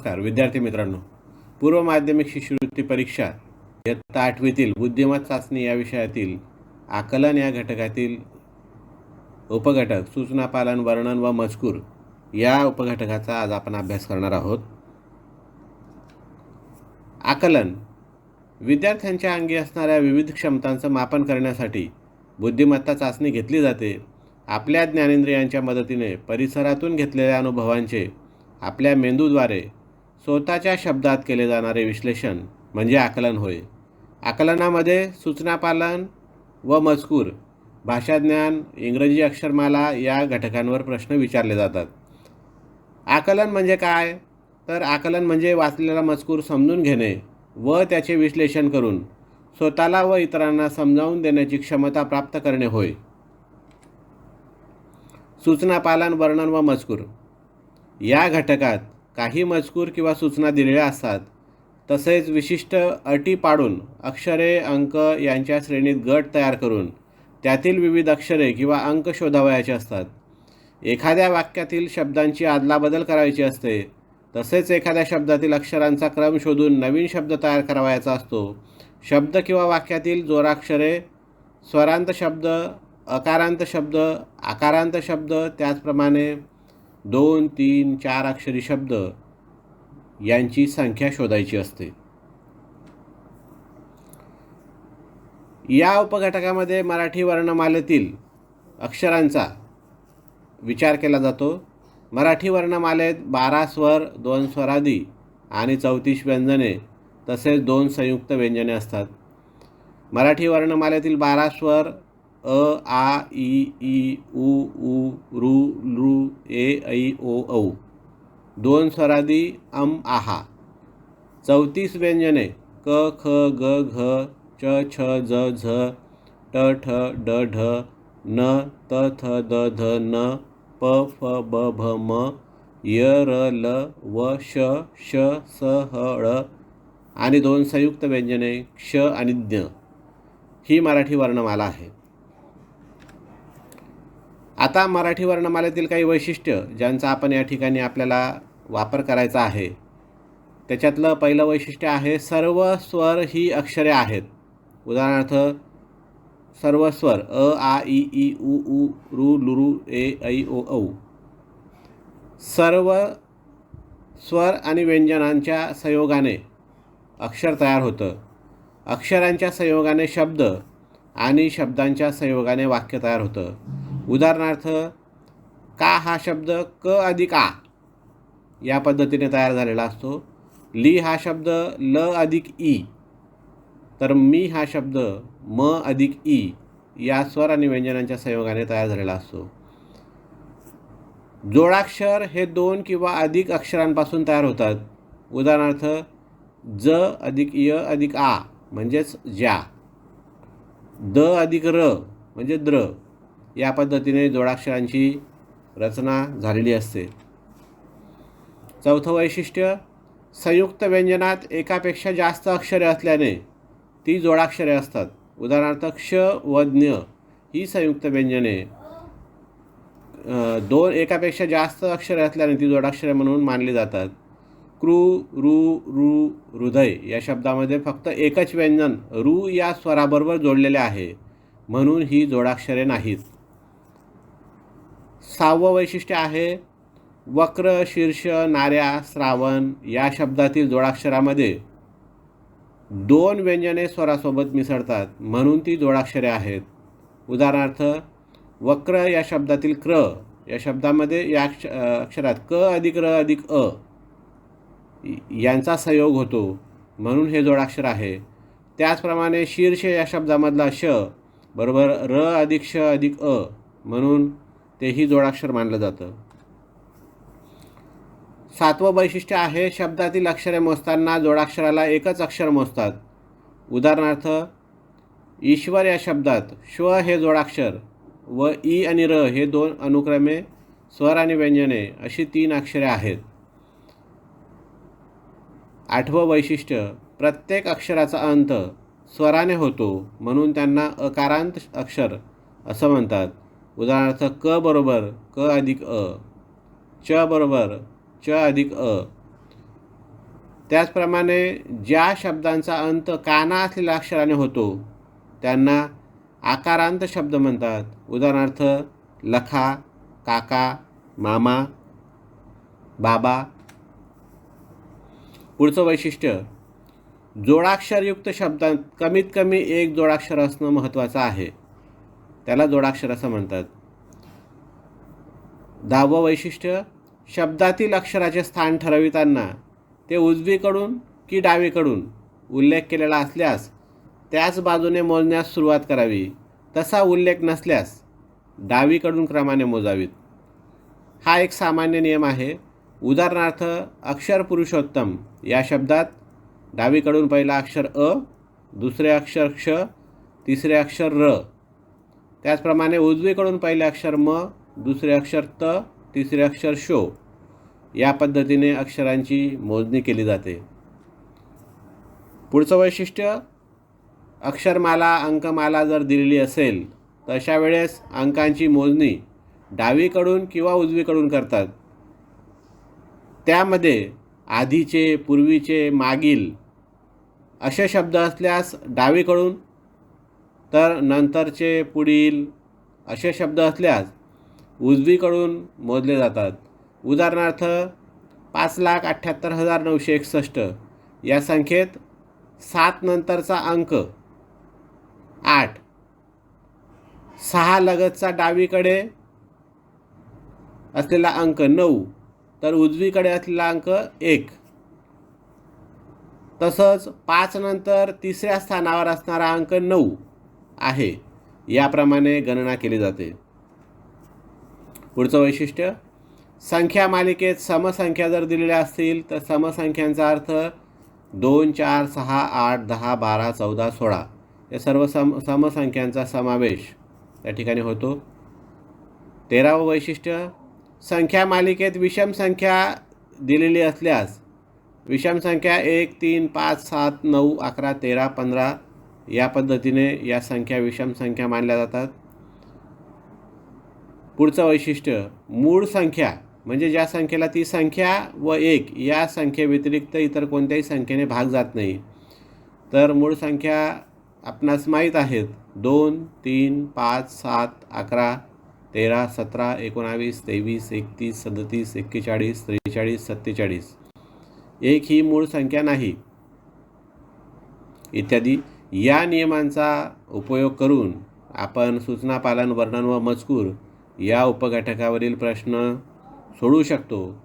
नमस्कार विद्यार्थी मित्रांनो, पूर्व माध्यमिक शिष्यवृत्ती परीक्षा इयत्ता 8वीतील बुद्धिमत्ता चाचणी या विषयातील आकलन या घटकातील उपघटक सूचना पालन वर्णन व मजकूर या उपघटकाचा आज आपण अभ्यास करणार आहोत. आकलन विद्यार्थ्यांच्या अंगी असणाऱ्या विविध क्षमतांचं मापन करण्यासाठी बुद्धिमत्ता चाचणी घेतली जाते. आपल्या ज्ञानेंद्रियांच्या मदतीने परिसरातून घेतलेल्या अनुभवांचे आपल्या मेंदूद्वारे स्वतःच्या शब्दात केले जाणारे विश्लेषण म्हणजे आकलन होय. आकलनामध्ये सूचनापालन व मजकूर, भाषाज्ञान, इंग्रजी अक्षरमाला या घटकांवर प्रश्न विचारले जातात. आकलन म्हणजे काय? तर आकलन म्हणजे वाचलेला मजकूर समजून घेणे व त्याचे विश्लेषण करून स्वतःला व इतरांना समजावून देण्याची क्षमता प्राप्त करणे होय. सूचनापालन वर्णन व मजकूर या घटकात काही मजकूर किंवा सूचना दिलेल्या असतात. तसेच विशिष्ट अटी पाडून अक्षरे, अंक यांच्या श्रेणीत गट तयार करून त्यातील विविध अक्षरे किंवा अंक शोधावयाचे असतात. एखाद्या वाक्यातील शब्दांची अदलाबदल करायची असते. तसेच एखाद्या शब्दातील अक्षरांचा क्रम शोधून नवीन शब्द तयार करावयाचा असतो. शब्द किंवा वाक्यातील जोडाक्षरे, स्वरांत शब्द, अकारांत शब्द, आकारांत शब्द, त्याचप्रमाणे 2, 3, 4 अक्षरी शब्द यांची संख्या शोधायची असते. या उपघटकामध्ये मराठी वर्णमालेतील अक्षरांचा विचार केला जातो. मराठी वर्णमालेत 12 स्वर, 2 स्वरादी आणि 34 व्यंजने तसेच 2 संयुक्त व्यंजने असतात. मराठी वर्णमालेतील 12 स्वर अ, आ, ई, उ, ऋ, लृ, ए, ऐ, ओ, औ. 2 स्वरादी अम, आहा. 34 व्यंजने क, ख, ग, घ, च, छ, ज, झ, ट, ठ, ड, ढ, न, त, थ, द, ध, न, प, फ, ब, भ, म, य, र, ल, व, श, श, स, ह, ळ आणि 2 संयुक्त व्यंजने क्ष आणि ज्ञ. ही मराठी वर्णमाला आहे. आता मराठी वर्णमालेतील काही वैशिष्ट्य ज्यांचा आपण या ठिकाणी आपल्याला वापर करायचा आहे. त्याच्यातलं पहिलं वैशिष्ट्य आहे सर्व स्वर ही अक्षरे आहेत. उदाहरणार्थ सर्व स्वर अ, आ, ई, उ, ऋ, लृ, ए, ऐ, ओ, औ. सर्व स्वर आणि व्यंजनांच्या संयोगाने अक्षर तयार होतं. अक्षरांच्या संयोगाने शब्द आणि शब्दांच्या संयोगाने वाक्य तयार होतं. उदाहरणार्थ का हा शब्द क अधिक आ या पद्धतीने तयार झालेला असतो. ली हा शब्द ल अधिक ई, तर मी हा शब्द म अधिक ई या स्वर आणि व्यंजनांच्या संयोगाने तयार झालेला असतो. जोडाक्षर हे 2 किंवा अधिक अक्षरांपासून तयार होतात. उदाहरणार्थ ज अधिक य अधिक आ म्हणजेच ज्या, द अधिक र म्हणजे द्र या पद्धतीने जोडाक्षरांची रचना झालेली असते. चौथं वैशिष्ट्य संयुक्त व्यंजनात एकापेक्षा जास्त अक्षरे असल्याने ती जोडाक्षरे असतात. उदाहरणार्थ क्ष व ज्ञ ही संयुक्त व्यंजने एकापेक्षा जास्त अक्षरे असल्याने ती जोडाक्षरे म्हणून मानली जातात. कृ, ऋ, ऋ, हृदय या शब्दामध्ये फक्त एकच व्यंजन ऋ या स्वराबरोबर जोडलेले आहे, म्हणून ही जोडाक्षरे नाहीत. 6वं वैशिष्ट्य आहे वक्र, शीर्ष, नाऱ्या, श्रावण या शब्दातील जोडाक्षरामध्ये 2 व्यंजने स्वरासोबत मिसळतात, म्हणून ती जोडाक्षरे आहेत. उदाहरणार्थ वक्र या शब्दातील क्र या शब्दामध्ये या अक्षरात क अधिक र अधिक अ यांचा संयोग होतो, म्हणून हे जोडाक्षर आहे. त्याचप्रमाणे शीर्ष या शब्दामधला श बरोबर र अधिक श अधिक अ म्हणून तेही जोडाक्षर मानलं जातं. 7वं वैशिष्ट्य आहे शब्दातील अक्षरे मोजताना जोडाक्षराला एकच अक्षर मोजतात. उदाहरणार्थ ईश्वर या शब्दात श्व हे जोडाक्षर व ई आणि र हे 2 अनुक्रमे स्वर आणि व्यंजने अशी 3 अक्षरे आहेत. 8वं वैशिष्ट्य प्रत्येक अक्षराचा अंत स्वराने होतो, म्हणून त्यांना अकारांत अक्षर असं म्हणतात. उदाहरणार्थ क बरोबर क अधिक अ, च बरोबर च अधिक अ, त्याचप्रमाणे ज्या शब्दांचा अंत काना असलेल्या अक्षराने होतो त्यांना आकारांत शब्द म्हणतात. उदाहरणार्थ लखा, काका, मामा, बाबा. पुढचं वैशिष्ट्य, जोडाक्षरयुक्त शब्दांत कमीत कमी एक जोडाक्षर असणं महत्त्वाचं आहे. त्याला जोडाक्षर असं म्हणतात. 10वं वैशिष्ट्य, शब्दातील अक्षराचे स्थान ठरविताना ते उजवीकडून की डावीकडून उल्लेख केलेला असल्यास त्याच बाजूने मोजण्यास सुरुवात करावी. तसा उल्लेख नसल्यास डावीकडून क्रमाने मोजावीत. हा एक सामान्य नियम आहे. उदाहरणार्थ अक्षर पुरुषोत्तम या शब्दात डावीकडून पहिला अक्षर अ, दुसरे अक्षर क्ष, तिसरे अक्षर र. त्याचप्रमाणे उजवीकडून पहिले अक्षर म, दुसरे अक्षर त, तिसरे अक्षर शो. या पद्धतीने अक्षरांची मोजणी केली जाते. पुढचं वैशिष्ट्य, अक्षरमाला अंकमाला जर दिलेली असेल तर अशा वेळेस अंकांची मोजणी डावीकडून किंवा उजवीकडून करतात. त्यामध्ये आधीचे, पूर्वीचे, मागील असे शब्द असल्यास डावीकडून, तर नंतरचे, पुढील असे शब्द असल्यास उजवीकडून मोजले जातात. उदाहरणार्थ 5,78,961 या संख्येत 7 नंतरचा अंक 8, 6 लगतचा डावीकडे असलेला अंक 9, तर उजवीकडे असलेला अंक 1. तसंच 5 नंतर तिसऱ्या स्थानावर असणारा अंक 9 आहे. याप्रमाणे गणना केली जाते. पुढचं वैशिष्ट्य, संख्या मालिकेत समसंख्या जर दिलेल्या असतील तर समसंख्यांचा अर्थ 2, 4, 6, 8, 10, 12, 14, 16 या सर्व समसंख्यांचा समावेश या ठिकाणी होतो. 13वं वैशिष्ट्य, संख्या मालिकेत विषम संख्या दिलेली असल्यास विषम संख्या 1, 3, 5, 7, 9, 11, 13, 15 या पद्धतीने या संख्या विषम संख्या मानल्या जातात. पुढचं वैशिष्ट्य, मूळ संख्या म्हणजे ज्या संख्येला ती संख्या व 1 या संख्येव्यतिरिक्त इतर कोणत्याही संख्येने भाग जात नाही. तर मूळ संख्या आपणास माहीत आहेत 2, 3, 5, 7, 11, 13, 17, 19, 23, 31, 37, 41, 43, 47. 1 ही मूळ संख्या नाही इत्यादी. या नियमांचा उपयोग करून आपण सूचना, पालन, वर्णन व मजकूर या उपघटकावरील प्रश्न सोडवू शकतो.